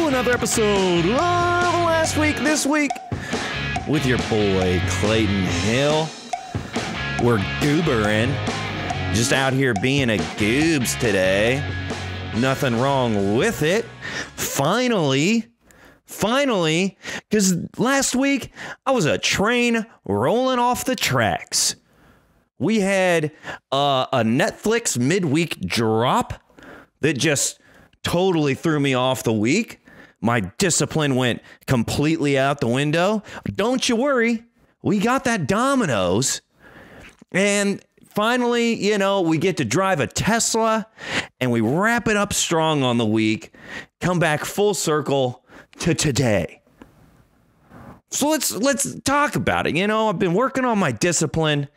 another episode of Last Week, This Week with your boy Clayton Hill. We're goobering, just out here being a goobs today. Nothing wrong with it. Finally, because last week I was a train rolling off the tracks. We had a Netflix midweek drop that just totally threw me off the week. My discipline went completely out the window. Don't you worry. We got that Domino's. And finally, we get to drive a Tesla and we wrap it up strong on the week. Come back full circle to today. So let's talk about it. I've been working on my discipline.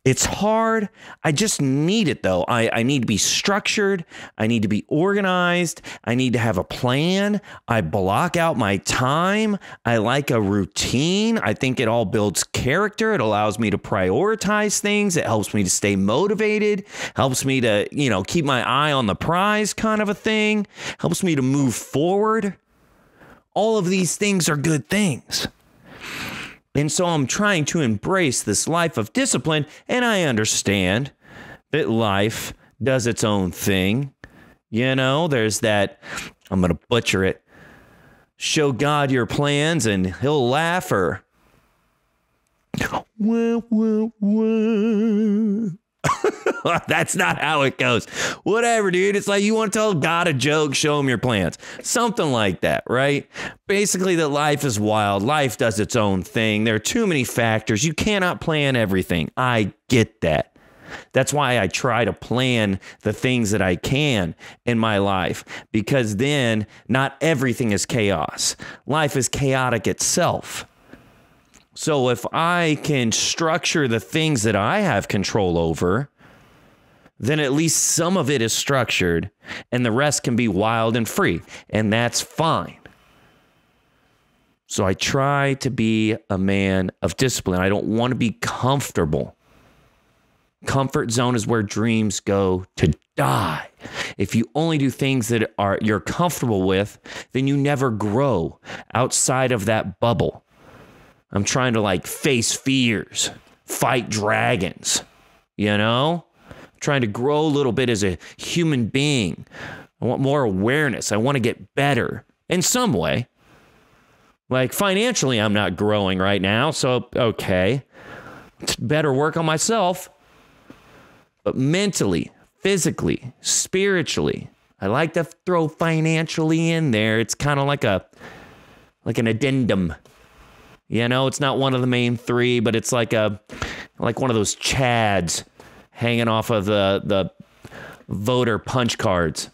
It's hard. I just need it, though. I need to be structured. I need to be organized. I need to have a plan. I block out my time. I like a routine. I think it all builds character. It allows me to prioritize things. It helps me to stay motivated. Helps me to, keep my eye on the prize kind of a thing. Helps me to move forward. All of these things are good things. And so I'm trying to embrace this life of discipline, and I understand that life does its own thing. There's that, I'm going to butcher it, show God your plans and he'll laugh, or that's not how it goes. Whatever, dude. It's like you want to tell God a joke, show him your plans. Something like that, right? Basically, that life is wild. Life does its own thing. There are too many factors. You cannot plan everything. I get that. That's why I try to plan the things that I can in my life, because then not everything is chaos. Life is chaotic itself. So if I can structure the things that I have control over, then at least some of it is structured and the rest can be wild and free. And that's fine. So I try to be a man of discipline. I don't want to be comfortable. Comfort zone is where dreams go to die. If you only do things that you're comfortable with, then you never grow outside of that bubble. I'm trying to face fears, fight dragons, trying to grow a little bit as a human being. I want more awareness. I want to get better in some way. Financially, I'm not growing right now. So, okay, better work on myself. But mentally, physically, spiritually, I like to throw financially in there. It's kind of like an addendum. It's not one of the main three, but it's like one of those chads hanging off of the voter punch cards.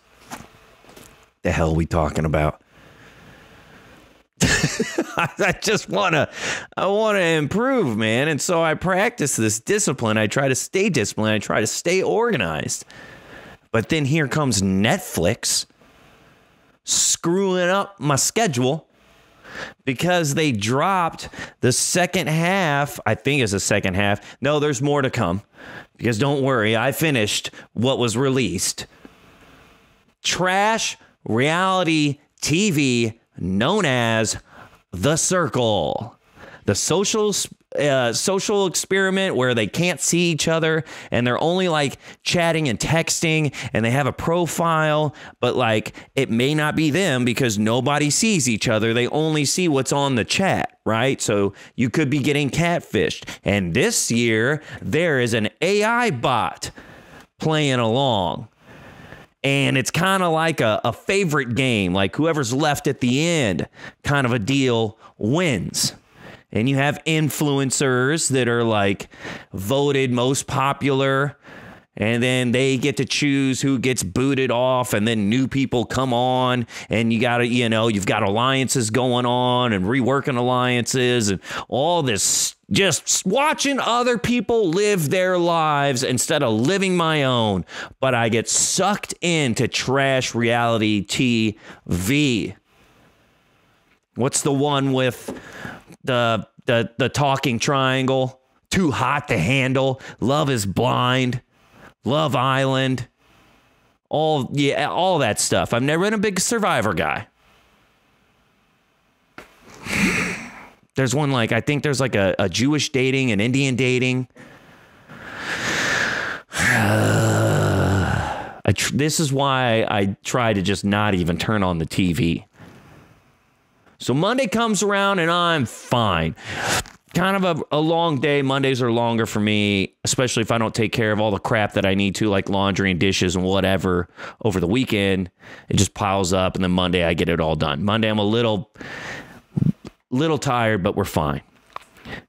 The hell are we talking about? I want to improve, man. And so I practice this discipline. I try to stay disciplined. I try to stay organized. But then here comes Netflix screwing up my schedule, because they dropped the second half. I think it's the second half. No, there's more to come, because don't worry, I finished what was released. Trash reality TV known as The Circle. The social experiment where they can't see each other and they're only chatting and texting, and they have a profile, but it may not be them because nobody sees each other. They only see what's on the chat, right? So you could be getting catfished. And this year there is an AI bot playing along. And it's kind of like a favorite game, whoever's left at the end kind of a deal wins. And you have influencers that are voted most popular, and then they get to choose who gets booted off, and then new people come on, and you've got alliances going on and reworking alliances and all this, just watching other people live their lives instead of living my own. But I get sucked into trash reality TV. What's the one with the talking triangle? Too Hot to Handle, Love is Blind, Love Island, all that stuff. I've never been a big Survivor guy. There's one like, I think there's like a Jewish dating, an Indian dating. This is why I try to just not even turn on the TV. So Monday comes around and I'm fine. Kind of a long day. Mondays are longer for me, especially if I don't take care of all the crap that I need to, like laundry and dishes and whatever over the weekend. It just piles up, and then Monday I get it all done. Monday I'm a little tired, but we're fine.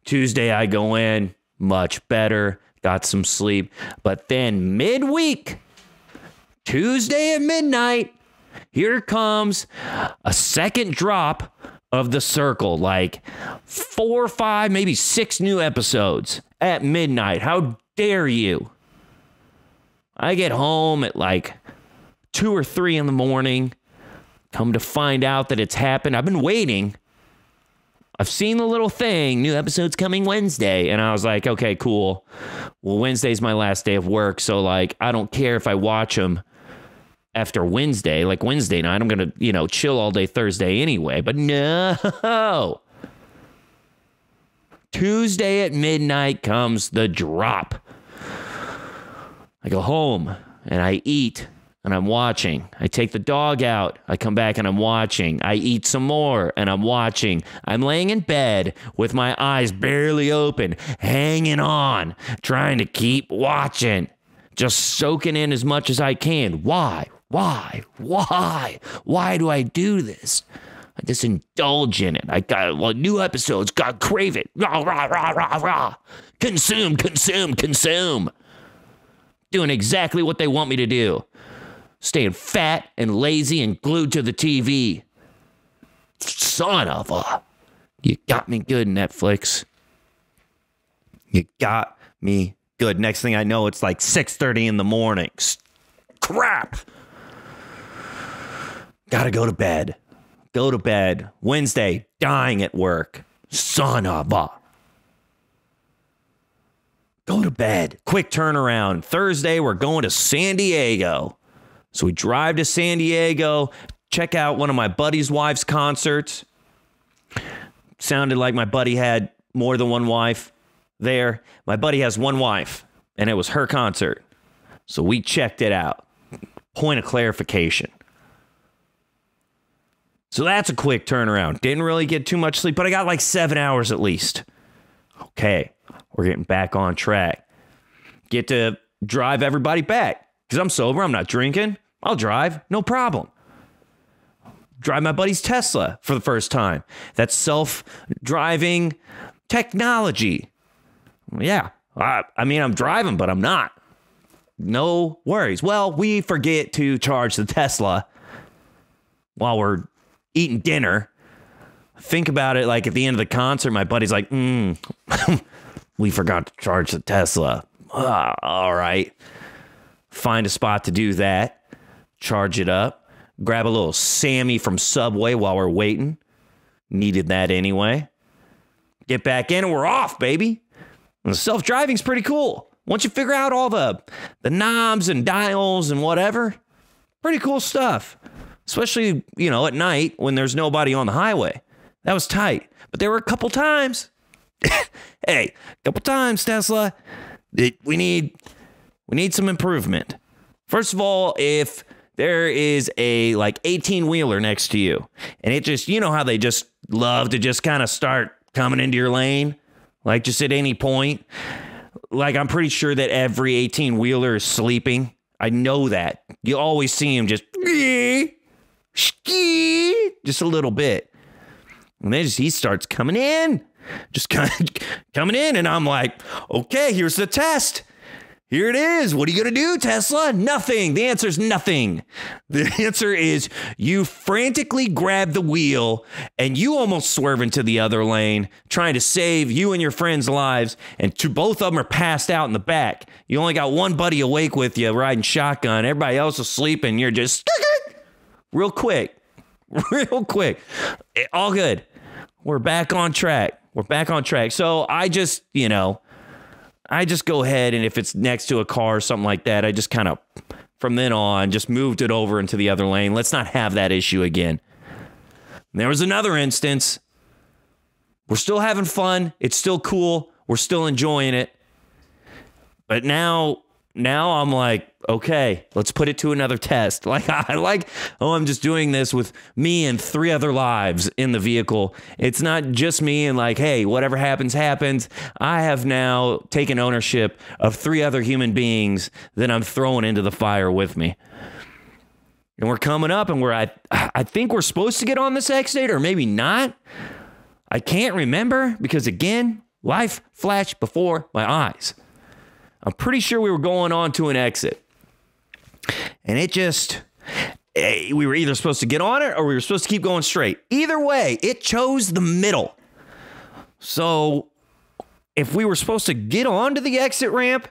Tuesday I go in, much better, got some sleep. But then midweek, Tuesday at midnight, here comes a second drop of The Circle, like 4 or 5, maybe 6 new episodes at midnight. How dare you? I get home at like 2 or 3 in the morning, come to find out that it's happened. I've been waiting. I've seen the little thing, new episodes coming Wednesday, and I was like, okay, cool. Well, Wednesday's my last day of work, so like I don't care if I watch them after Wednesday, like Wednesday night. I'm going to, chill all day Thursday anyway. But no. Tuesday at midnight comes the drop. I go home and I eat and I'm watching. I take the dog out. I come back and I'm watching. I eat some more and I'm watching. I'm laying in bed with my eyes barely open, hanging on, trying to keep watching, just soaking in as much as I can. Why? Why do I do this? I just indulge in it. I got new episodes. God, crave it. Rah, rah, rah, rah, rah. Consume. Doing exactly what they want me to do. Staying fat and lazy and glued to the TV. Son of a. You got me good, Netflix. You got me good. Next thing I know, it's like 6:30 in the morning. Crap. Gotta go to bed. Wednesday, dying at work. Son of a. Go to bed. Quick turnaround. Thursday, we're going to San Diego. So we drive to San Diego, check out one of my buddy's wife's concerts. Sounded like my buddy had more than one wife there. My buddy has one wife, and it was her concert. So we checked it out. Point of clarification. So that's a quick turnaround. Didn't really get too much sleep, but I got like 7 hours at least. Okay, we're getting back on track. Get to drive everybody back. Because I'm sober, I'm not drinking. I'll drive, no problem. Drive my buddy's Tesla for the first time. That's self-driving technology. Yeah, I mean, I'm driving, but I'm not. No worries. Well, we forget to charge the Tesla while we're eating dinner. Think about it, like at the end of the concert, my buddy's like, we forgot to charge the Tesla. All right. Find a spot to do that. Charge it up. Grab a little Sammy from Subway while we're waiting. Needed that anyway. Get back in and we're off, baby. And self-driving's pretty cool. Once you figure out all the knobs and dials and whatever, pretty cool stuff. Especially, at night when there's nobody on the highway. That was tight. But there were a couple times. Tesla. We need some improvement. First of all, if there is a 18-wheeler next to you, and it just, how they just love to just kind of start coming into your lane, like just at any point. Like, I'm pretty sure that every 18-wheeler is sleeping. I know that. You always see him just a little bit. And then he starts coming in. Just kind of coming in. And I'm like, okay, here's the test. Here it is. What are you going to do, Tesla? Nothing. The answer is nothing. The answer is you frantically grab the wheel and you almost swerve into the other lane, trying to save you and your friends' lives. And both of them are passed out in the back. You only got one buddy awake with you riding shotgun. Everybody else is sleeping. You're just real quick. All good. We're back on track. So I just, I just go ahead, and if it's next to a car or something like that, I just kind of, from then on, just moved it over into the other lane. Let's not have that issue again. And there was another instance We're still having fun. It's still cool. We're still enjoying it. But now I'm like, okay, let's put it to another test. Like, I'm just doing this with me and 3 other lives in the vehicle. It's not just me and like, hey, whatever happens, happens. I have now taken ownership of 3 other human beings that I'm throwing into the fire with me. And we're coming up and I think we're supposed to get on this exit or maybe not. I can't remember because, again, life flashed before my eyes. I'm pretty sure we were going on to an exit. And we were either supposed to get on it or we were supposed to keep going straight. Either way, it chose the middle. So if we were supposed to get onto the exit ramp,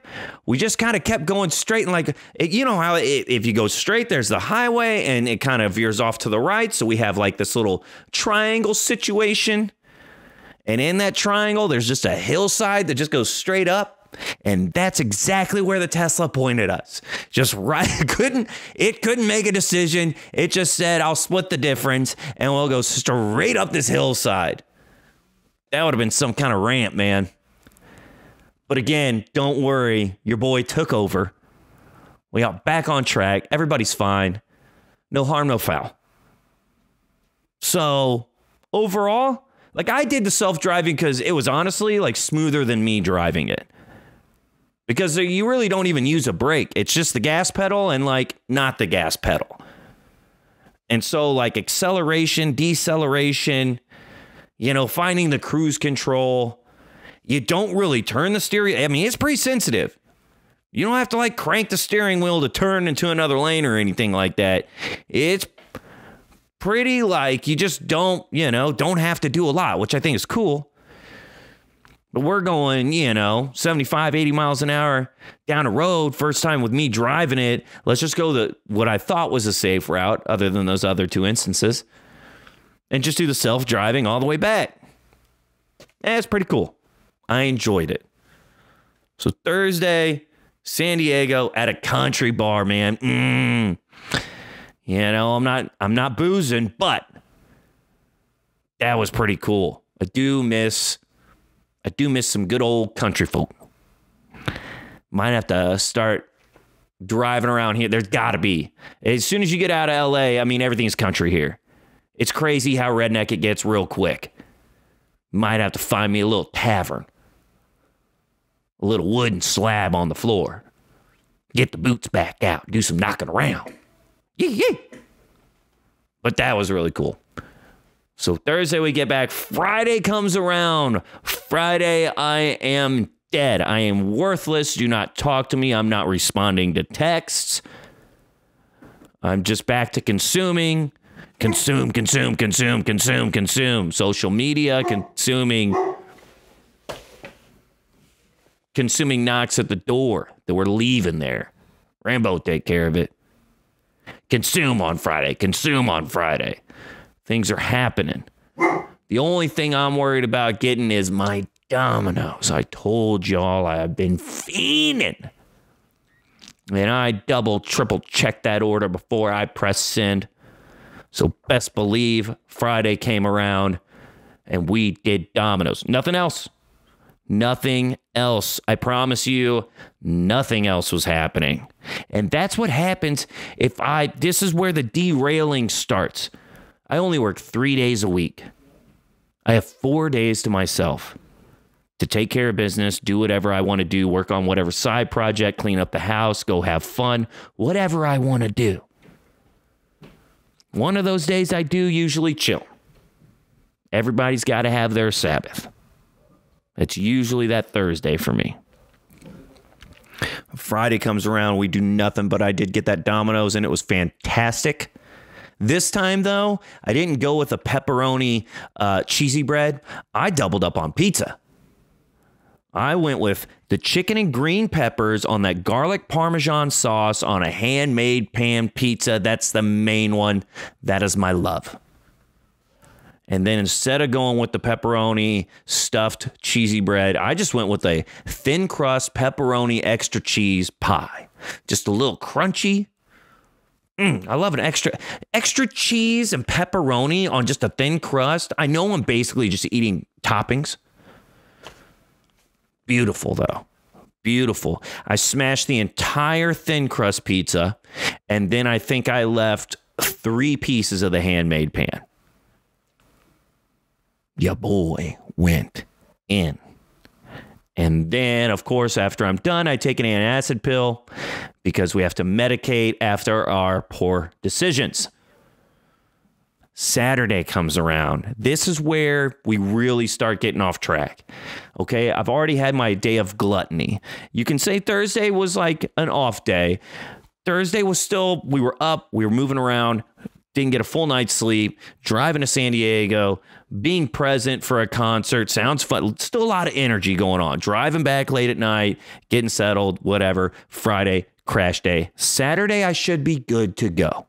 we just kind of kept going straight. And like, you know how if you go straight, there's the highway and it kind of veers off to the right. So we have like this little triangle situation. And in that triangle, there's just a hillside that just goes straight up. And that's exactly where the Tesla pointed us. Just right. It couldn't make a decision. It just said, I'll split the difference and we'll go straight up this hillside. That would have been some kind of ramp, man. But again, don't worry. Your boy took over. We got back on track. Everybody's fine. No harm, no foul. So overall, like I did the self-driving because it was honestly like smoother than me driving it. Because you really don't even use a brake. It's just the gas pedal and like not the gas pedal. And so like acceleration, deceleration, finding the cruise control. You don't really turn the steering. I mean, it's pretty sensitive. You don't have to like crank the steering wheel to turn into another lane or anything like that. It's pretty like you just don't have to do a lot, which I think is cool. But we're going, 75, 80 miles an hour down a road. First time with me driving it. Let's just go what I thought was a safe route, other than those other 2 instances, and just do the self-driving all the way back. It's pretty cool. I enjoyed it. So Thursday, San Diego at a country bar, man. I'm not boozing, but that was pretty cool. I do miss some good old country folk. Might have to start driving around here. There's got to be. As soon as you get out of LA, I mean, everything's country here. It's crazy how redneck it gets real quick. Might have to find me a little tavern. A little wooden slab on the floor. Get the boots back out. Do some knocking around. Yee. But that was really cool. So Thursday we get back. Friday comes around. Friday I am dead. I am worthless. Do not talk to me. I'm not responding to texts. I'm just back to consuming. Consume. Social media, consuming knocks at the door that we're leaving there. Rambo, take care of it. Consume on Friday. Things are happening. The only thing I'm worried about getting is my Domino's. I told y'all I've been fiending. And I double, triple checked that order before I pressed send. So best believe Friday came around and we did Domino's. Nothing else. I promise you, nothing else was happening. And that's what happens this is where the derailing starts. I only work 3 days a week. I have 4 days to myself to take care of business, do whatever I want to do, work on whatever side project, clean up the house, go have fun, whatever I want to do. One of those days I do usually chill. Everybody's got to have their Sabbath. It's usually that Thursday for me. Friday comes around, we do nothing, but I did get that Domino's and it was fantastic. This time, though, I didn't go with a pepperoni cheesy bread. I doubled up on pizza. I went with the chicken and green peppers on that garlic Parmesan sauce on a handmade pan pizza. That's the main one. That is my love. And then instead of going with the pepperoni stuffed cheesy bread, I just went with a thin crust pepperoni extra cheese pie. Just a little crunchy, I love an extra cheese and pepperoni on just a thin crust. I know I'm basically just eating toppings. Beautiful, though. Beautiful. I smashed the entire thin crust pizza, and then I think I left 3 pieces of the handmade pan. Ya boy went in. And then, of course, after I'm done, I take an antacid pill because we have to medicate after our poor decisions. Saturday comes around. This is where we really start getting off track. Okay, I've already had my day of gluttony. You can say Thursday was like an off day. Thursday was still, we were up, we were moving around, didn't get a full night's sleep, driving to San Diego, being present for a concert. Sounds fun. Still a lot of energy going on. Driving back late at night, getting settled, whatever. Friday, crash day. Saturday, I should be good to go.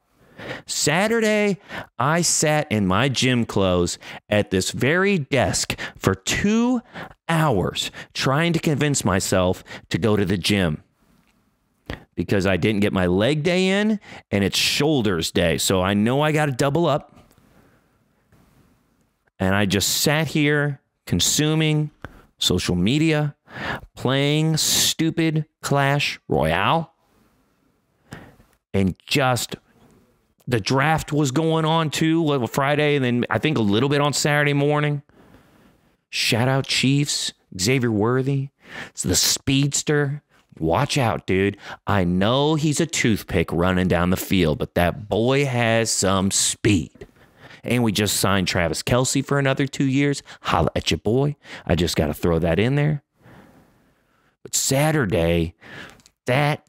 Saturday, I sat in my gym clothes at this very desk for 2 hours trying to convince myself to go to the gym. Because I didn't get my leg day in, and it's shoulders day. So I know I got to double up. And I just sat here consuming social media, playing stupid Clash Royale. And just the draft was going on too, Friday, and then I think a little bit on Saturday morning. Shout out Chiefs, Xavier Worthy. It's the speedster. Watch out, dude. I know he's a toothpick running down the field, but that boy has some speed. And we just signed Travis Kelce for another 2 years. Holla at your boy. I just got to throw that in there. But Saturday, that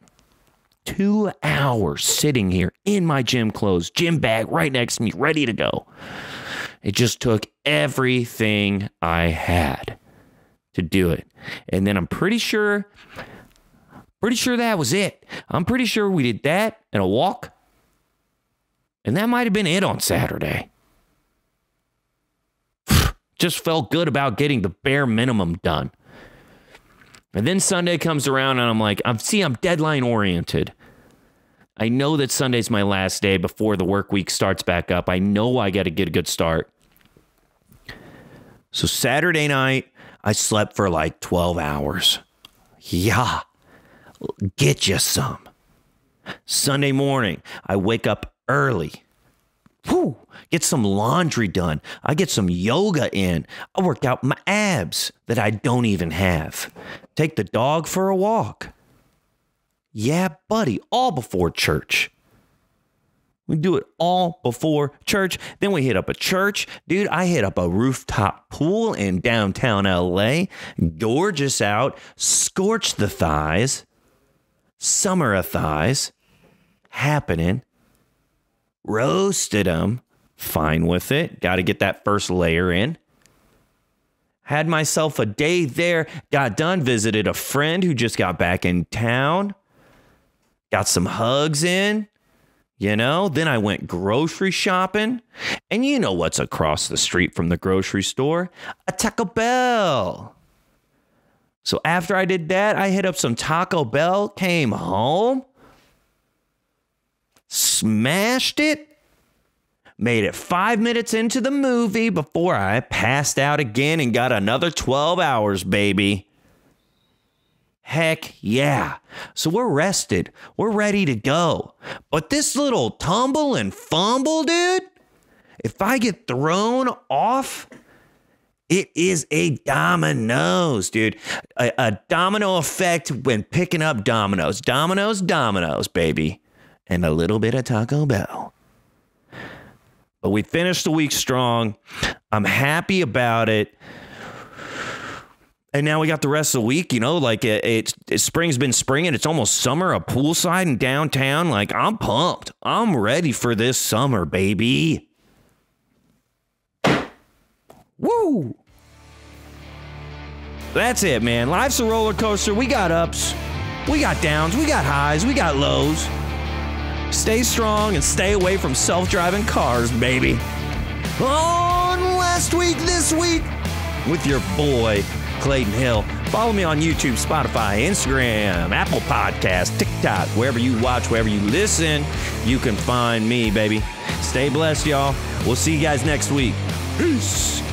2 hours sitting here in my gym clothes, gym bag right next to me, ready to go. It just took everything I had to do it. And then I'm pretty sure that was it. I'm pretty sure we did that and a walk. And that might have been it on Saturday. Just felt good about getting the bare minimum done. And then Sunday comes around and I'm like, I'm deadline oriented. I know that Sunday's my last day before the work week starts back up. I know I got to get a good start. So Saturday night, I slept for like 12 hours. Yeah, get you some. Sunday morning, I wake up early. Whew, get some laundry done. I get some yoga in. I work out my abs that I don't even have. Take the dog for a walk. Yeah, buddy, all before church. We do it all before church. Then we hit up a church. Dude, I hit up a rooftop pool in downtown LA. Gorgeous out. Scorch the thighs. Summer of thighs. Happening. Roasted them. Fine with it. Got to get that first layer in. Had myself a day there. Got done. Visited a friend who just got back in town. Got some hugs in. You know, then I went grocery shopping. And you know what's across the street from the grocery store? A Taco Bell. So after I did that, I hit up some Taco Bell, came home, smashed it, made it 5 minutes into the movie before I passed out again and got another 12 hours, baby. Heck yeah. So we're rested. We're ready to go. But this little tumble and fumble, dude, if I get thrown off, it is a dominoes, dude. A domino effect when picking up dominoes. Dominoes, dominoes, baby. And a little bit of Taco Bell. But we finished the week strong. I'm happy about it. And now we got the rest of the week, you know, like spring's been springing. It's almost summer, a poolside in downtown. Like, I'm pumped. I'm ready for this summer, baby. Woo! That's it, man. Life's a roller coaster. We got ups. We got downs. We got highs. We got lows. Stay strong and stay away from self-driving cars, baby. On Last Week, This Week with your boy, Clayton Hill. Follow me on YouTube, Spotify, Instagram, Apple Podcasts, TikTok, wherever you watch, wherever you listen, you can find me, baby. Stay blessed, y'all. We'll see you guys next week. Peace.